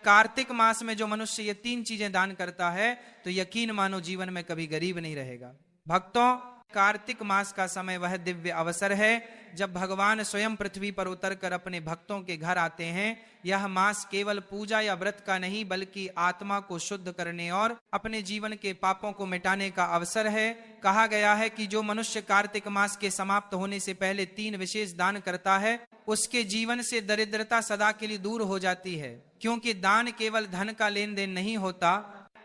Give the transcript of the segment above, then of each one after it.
कार्तिक मास में जो मनुष्य ये 3 चीजें दान करता है तो यकीन मानो जीवन में कभी गरीब नहीं रहेगा। भक्तों, कार्तिक मास का समय वह दिव्य अवसर है जब भगवान स्वयं पृथ्वी पर उतरकर अपने भक्तों के घर आते हैं। यह मास केवल पूजा या व्रत का नहीं बल्कि आत्मा को शुद्ध करने और अपने जीवन के पापों को मिटाने का अवसर है। कहा गया है कि जो मनुष्य कार्तिक मास के समाप्त होने से पहले 3 विशेष दान करता है उसके जीवन से दरिद्रता सदा के लिए दूर हो जाती है, क्योंकि दान केवल धन का लेन देन नहीं होता,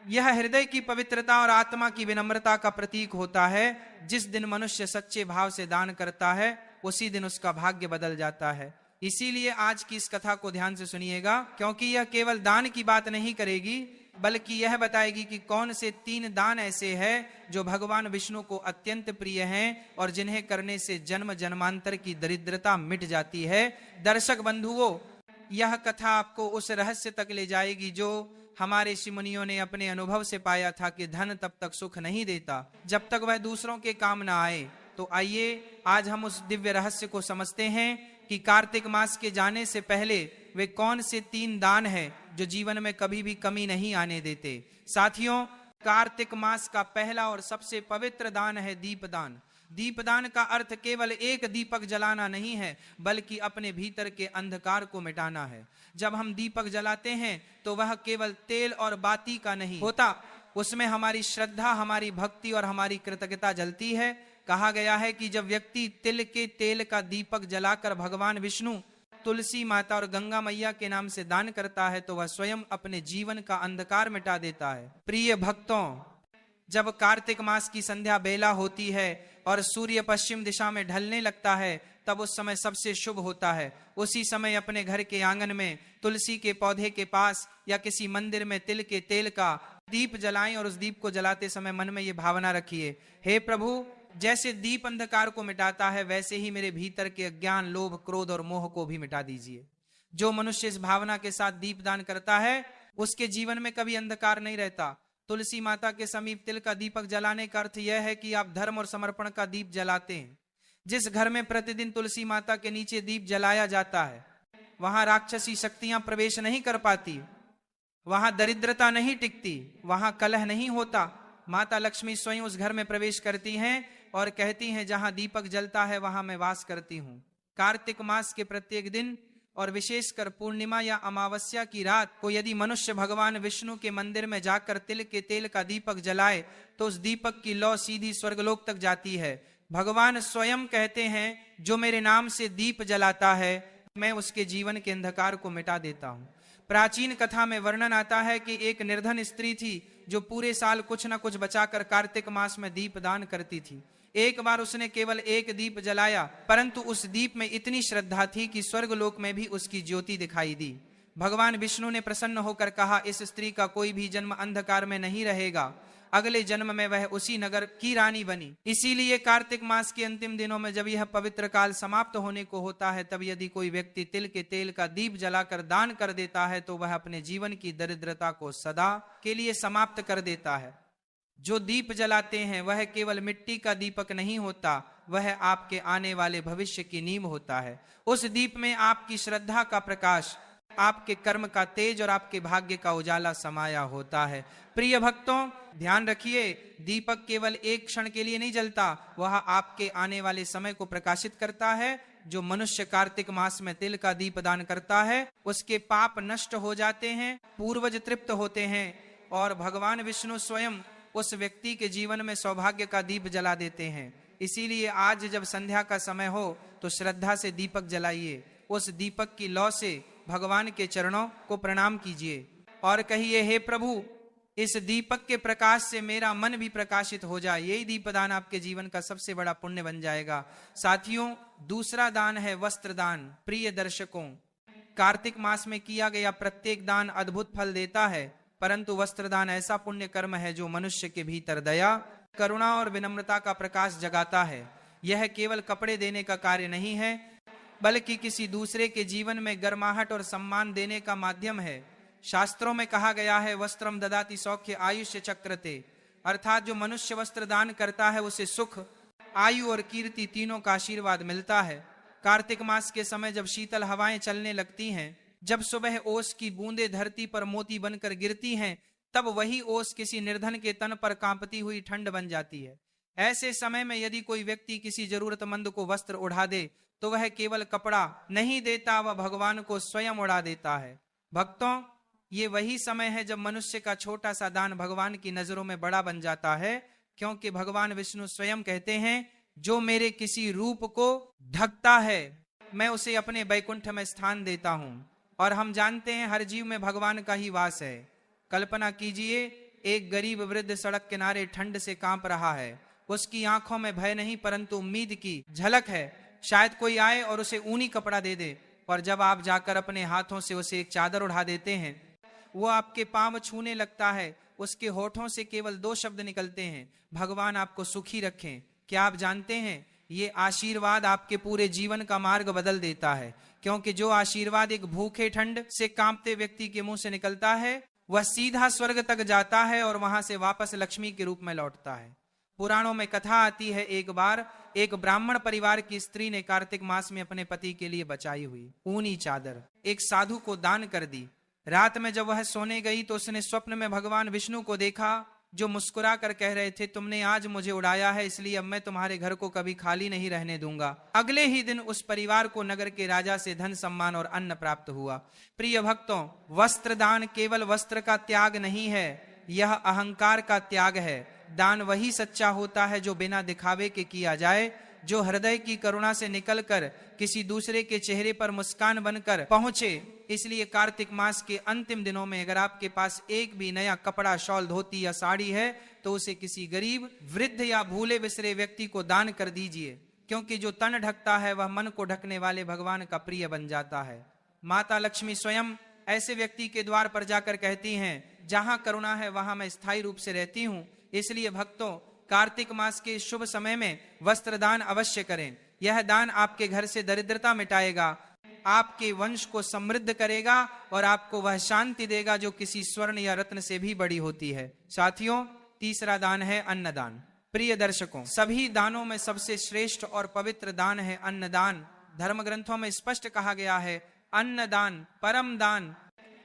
यह हृदय की पवित्रता और आत्मा की विनम्रता का प्रतीक होता है। जिस दिन मनुष्य सच्चे भाव से दान करता है उसी दिन उसका भाग्य बदल जाता है। इसीलिए आज की इस कथा को ध्यान से सुनिएगा, क्योंकि यह केवल दान की बात नहीं करेगी बल्कि यह बताएगी कि कौन से 3 दान ऐसे हैं जो भगवान विष्णु को अत्यंत प्रिय हैं और जिन्हें करने से जन्म जन्मांतर की दरिद्रता मिट जाती है। दर्शक बंधुओं, यह कथा आपको उस रहस्य तक ले जाएगी जो हमारे ऋषि मुनियों ने अपने अनुभव से पाया था कि धन तब तक सुख नहीं देता जब तक वह दूसरों के काम ना आए। तो आइए आज हम उस दिव्य रहस्य को समझते हैं कि कार्तिक मास के जाने से पहले वे कौन से 3 दान हैं जो जीवन में कभी भी कमी नहीं आने देते। साथियों, कार्तिक मास का पहला और सबसे पवित्र दान है दीपदान। दीपदान का अर्थ केवल एक दीपक जलाना नहीं है बल्कि अपने भीतर के अंधकार को मिटाना है। जब हम दीपक जलाते हैं तो वह केवल तेल और बाती का नहीं होता, उसमें हमारी श्रद्धा, हमारी भक्ति और हमारी कृतज्ञता जलती है। कहा गया है कि जब व्यक्ति तिल के तेल का दीपक जलाकर भगवान विष्णु, तुलसी माता और गंगा मैया के नाम से दान करता है तो वह स्वयं अपने जीवन का अंधकार मिटा देता है। प्रिय भक्तों, जब कार्तिक मास की संध्या बेला होती है और सूर्य पश्चिम दिशा में ढलने लगता है तब उस समय सबसे शुभ होता है। उसी समय अपने घर के आंगन में तुलसी के पौधे के पास या किसी मंदिर में तिल के तेल का दीप जलाएं और उस दीप को जलाते समय मन में ये भावना रखिए, हे प्रभु, जैसे दीप अंधकार को मिटाता है वैसे ही मेरे भीतर के अज्ञान, लोभ, क्रोध और मोह को भी मिटा दीजिए। जो मनुष्य इस भावना के साथ दीप दान करता है उसके जीवन में कभी अंधकार नहीं रहता। तुलसी माता के समीप तिल का दीपक जलाने का अर्थ यह है कि आप धर्म और समर्पण का दीप जलाते हैं। जिस घर में प्रतिदिन तुलसी माता के नीचे दीप जलाया जाता है वहां राक्षसी शक्तियां प्रवेश नहीं कर पाती, वहां दरिद्रता नहीं टिकती, वहां कलह नहीं होता। माता लक्ष्मी स्वयं उस घर में प्रवेश करती हैं और कहती हैं, जहां दीपक जलता है वहां मैं वास करती हूं। कार्तिक मास के प्रत्येक दिन और विशेषकर पूर्णिमा या अमावस्या की रात को यदि मनुष्य भगवान विष्णु के मंदिर में जाकर तिल के तेल का दीपक जलाए तो उस दीपक की लौ सीधी स्वर्गलोक तक जाती है। भगवान स्वयं कहते हैं, जो मेरे नाम से दीप जलाता है मैं उसके जीवन के अंधकार को मिटा देता हूं। प्राचीन कथा में वर्णन आता है कि एक निर्धन स्त्री थी जो पूरे साल कुछ न कुछ बचाकर कार्तिक मास में दीप दान करती थी। एक बार उसने केवल एक दीप जलाया, परंतु उस दीप में इतनी श्रद्धा थी कि स्वर्गलोक में भी उसकी ज्योति दिखाई दी। भगवान विष्णु ने प्रसन्न होकर कहा, इस स्त्री का कोई भी जन्म अंधकार में नहीं रहेगा, अगले जन्म में वह उसी नगर की रानी बनी। इसीलिए कार्तिक मास के अंतिम दिनों में जब यह पवित्र काल समाप्त होने को होता है तब यदि कोई व्यक्ति तिल के तेल का दीप जलाकर दान कर देता है तो वह अपने जीवन की दरिद्रता को सदा के लिए समाप्त कर देता है। जो दीप जलाते हैं वह केवल मिट्टी का दीपक नहीं होता, वह आपके आने वाले भविष्य की नींव होता है। उस दीप में आपकी श्रद्धा का प्रकाश, आपके कर्म का तेज और आपके भाग्य का उजाला समाया होता है। प्रिय भक्तों, ध्यान रखिए, दीपक केवल एक क्षण के लिए नहीं जलता, वह आपके आने वाले समय को प्रकाशित करता है। जो मनुष्य कार्तिक मास में तिल का दीप दान करता है उसके पाप नष्ट हो जाते हैं, पूर्वज तृप्त होते हैं और भगवान विष्णु स्वयं उस व्यक्ति के जीवन में सौभाग्य का दीप जला देते हैं। इसीलिए आज जब संध्या का समय हो तो श्रद्धा से दीपक जलाइए, उस दीपक की लौ से भगवान के चरणों को प्रणाम कीजिए और कहिए, हे प्रभु, इस दीपक के प्रकाश से मेरा मन भी प्रकाशित हो जाए। यही दीपदान आपके जीवन का सबसे बड़ा पुण्य बन जाएगा। साथियों, दूसरा दान है वस्त्र दान। प्रिय दर्शकों, कार्तिक मास में किया गया प्रत्येक दान अद्भुत फल देता है, परंतु वस्त्रदान ऐसा पुण्य कर्म है जो मनुष्य के भीतर दया, करुणा और विनम्रता का प्रकाश जगाता है। यह केवल कपड़े देने का कार्य नहीं है बल्कि किसी दूसरे के जीवन में गर्माहट और सम्मान देने का माध्यम है। शास्त्रों में कहा गया है, वस्त्रम ददाति सौख्य आयुष्य चक्रते, अर्थात जो मनुष्य वस्त्र दान करता है उसे सुख, आयु और कीर्ति तीनों का आशीर्वाद मिलता है। कार्तिक मास के समय जब शीतल हवाएं चलने लगती हैं जब सुबह ओस की बूंदें धरती पर मोती बनकर गिरती हैं, तब वही ओस किसी निर्धन के तन पर कांपती हुई ठंड बन जाती है। ऐसे समय में यदि कोई व्यक्ति किसी जरूरतमंद को वस्त्र उड़ा दे तो वह केवल कपड़ा नहीं देता, वह भगवान को स्वयं उड़ा देता है। भक्तों, ये वही समय है जब मनुष्य का छोटा सा दान भगवान की नजरों में बड़ा बन जाता है, क्योंकि भगवान विष्णु स्वयं कहते हैं, जो मेरे किसी रूप को ढकता है मैं उसे अपने बैकुंठ में स्थान देता हूं। और हम जानते हैं हर जीव में भगवान का ही वास है। कल्पना कीजिए, एक गरीब वृद्ध सड़क किनारे ठंड से कांप रहा है। उसकी आंखों में भय नहीं परंतु उम्मीद की झलक है। शायद कोई आए और उसे ऊनी कपड़ा दे दे, और जब आप जाकर अपने हाथों से उसे एक चादर उड़ा देते हैं, वो आपके पांव छूने लगता है। उसके होठों से केवल 2 शब्द निकलते हैं, भगवान आपको सुखी रखें। क्या आप जानते हैं, ये आशीर्वाद आपके पूरे जीवन का मार्ग बदल देता है, क्योंकि जो आशीर्वाद एक भूखे ठंड से कांपते व्यक्ति के मुंह से निकलता है, वह सीधा स्वर्ग तक जाता है और वहां से वापस लक्ष्मी के रूप में लौटता है। पुराणों में कथा आती है, एक बार एक ब्राह्मण परिवार की स्त्री ने कार्तिक मास में अपने पति के लिए बचाई हुई ऊनी चादर एक साधु को दान कर दी। रात में जब वह सोने गई तो उसने स्वप्न में भगवान विष्णु को देखा, जो मुस्कुरा कर कह रहे थे, तुमने आज मुझे उड़ाया है, इसलिए अब मैं तुम्हारे घर को कभी खाली नहीं रहने दूंगा। अगले ही दिन उस परिवार को नगर के राजा से धन सम्मान और अन्न प्राप्त हुआ। प्रिय भक्तों, वस्त्र दान केवल वस्त्र का त्याग नहीं है, यह अहंकार का त्याग है। दान वही सच्चा होता है जो बिना दिखावे के किया जाए, जो हृदय की करुणा से निकलकर किसी दूसरे के चेहरे पर मुस्कान बनकर पहुंचे। इसलिए कार्तिक मास के अंतिम दिनों में अगर आपके पास एक भी नया कपड़ा, शॉल, धोती या साड़ी है तो उसे किसी गरीब, वृद्ध या भूले बिसरे व्यक्ति को दान कर दीजिए, क्योंकि जो तन ढकता है वह मन को ढकने वाले भगवान का प्रिय बन जाता है। माता लक्ष्मी स्वयं ऐसे व्यक्ति के द्वार पर जाकर कहती हैं, जहां करुणा है वहां मैं स्थायी रूप से रहती हूं। इसलिए भक्तों, कार्तिक मास के शुभ समय में वस्त्र दान अवश्य करें। यह दान आपके घर से दरिद्रता मिटाएगा, आपके वंश को समृद्ध करेगा और आपको वह शांति देगा जो किसी स्वर्ण या रत्न से भी बड़ी होती है। साथियों, तीसरा दान है अन्नदान। प्रिय दर्शकों, सभी दानों में सबसे श्रेष्ठ और पवित्र दान है अन्नदान। धर्म ग्रंथों में स्पष्ट कहा गया है, अन्नदान परम दान।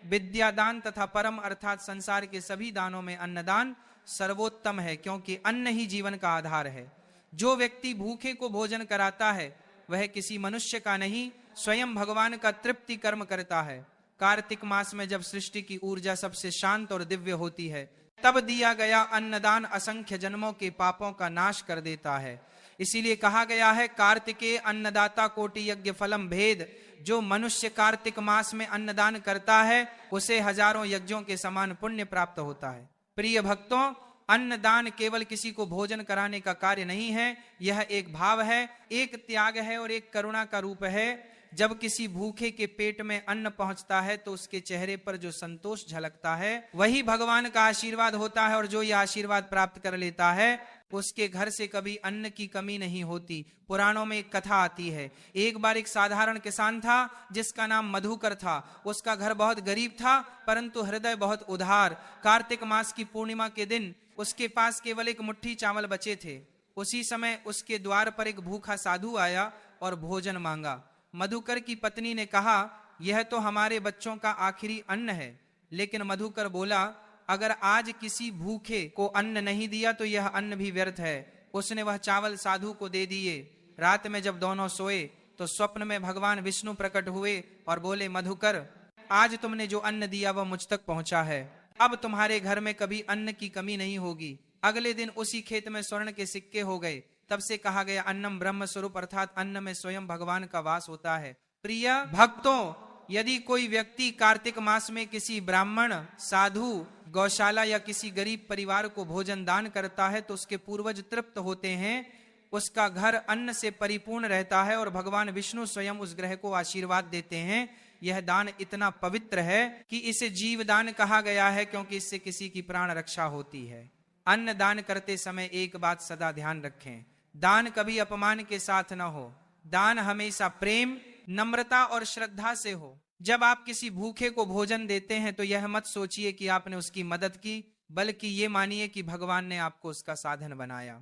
विद्यादान तथा परम अर्थात संसार के सभी दानों में अन्नदान सर्वोत्तम है, क्योंकि अन्न ही जीवन का आधार है। जो व्यक्ति भूखे को भोजन कराता है वह किसी मनुष्य का नहीं, स्वयं भगवान का तृप्ति कर्म करता है। कार्तिक मास में जब सृष्टि की ऊर्जा सबसे शांत और दिव्य होती है, तब दिया गया अन्नदान असंख्य जन्मों के पापों का नाश कर देता है। इसीलिए कहा गया है, कार्तिके अन्नदाता कोटि यज्ञ फलम भेद। जो मनुष्य कार्तिक मास में अन्नदान करता है उसे हजारों यज्ञों के समान पुण्य प्राप्त होता है। प्रिय भक्तों, अन्नदान केवल किसी को भोजन कराने का कार्य नहीं है, यह एक भाव है, एक त्याग है और एक करुणा का रूप है। जब किसी भूखे के पेट में अन्न पहुंचता है तो उसके चेहरे पर जो संतोष झलकता है वही भगवान का आशीर्वाद होता है, और जो यह आशीर्वाद प्राप्त कर लेता है उसके घर से कभी अन्न की कमी नहीं होती। पुराणों में एक कथा आती है, एक बार एक साधारण किसान था जिसका नाम मधुकर था। उसका घर बहुत गरीब था परंतु हृदय बहुत उदार। कार्तिक मास की पूर्णिमा के दिन उसके पास केवल एक मुट्ठी चावल बचे थे। उसी समय उसके द्वार पर एक भूखा साधु आया और भोजन मांगा। मधुकर की पत्नी ने कहा, यह तो हमारे बच्चों का आखिरी अन्न है। लेकिन मधुकर बोला, अगर आज किसी भूखे को अन्न नहीं दिया तो यह अन्न भी व्यर्थ है। उसने वह चावल साधु को दे दिए। रात में जब दोनों सोए तो स्वप्न में भगवान विष्णु प्रकट हुए और बोले, मधुकर, आज तुमने जो अन्न दिया वह मुझ तक पहुंचा है, अब तुम्हारे घर में कभी अन्न की कमी नहीं होगी। अगले दिन उसी खेत में स्वर्ण के सिक्के हो गए। तब से कहा गया, अन्नम ब्रह्म स्वरूप, अर्थात अन्न में स्वयं भगवान का वास होता है। प्रिय भक्तों, यदि कोई व्यक्ति कार्तिक मास में किसी ब्राह्मण, साधु, गौशाला या किसी गरीब परिवार को भोजन दान करता है तो उसके पूर्वज तृप्त होते हैं, उसका घर अन्न से परिपूर्ण रहता है और भगवान विष्णु स्वयं उस ग्रह को आशीर्वाद देते हैं। यह दान इतना पवित्र है कि इसे जीव दान कहा गया है, क्योंकि इससे किसी की प्राण रक्षा होती है। अन्न दान करते समय एक बात सदा ध्यान रखें, दान कभी अपमान के साथ न हो। दान हमेशा प्रेम, नम्रता और श्रद्धा से हो। जब आप किसी भूखे को भोजन देते हैं तो यह मत सोचिए कि आपने उसकी मदद की, बल्कि ये मानिए कि भगवान ने आपको उसका साधन बनाया।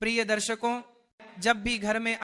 प्रिय दर्शकों, जब भी घर में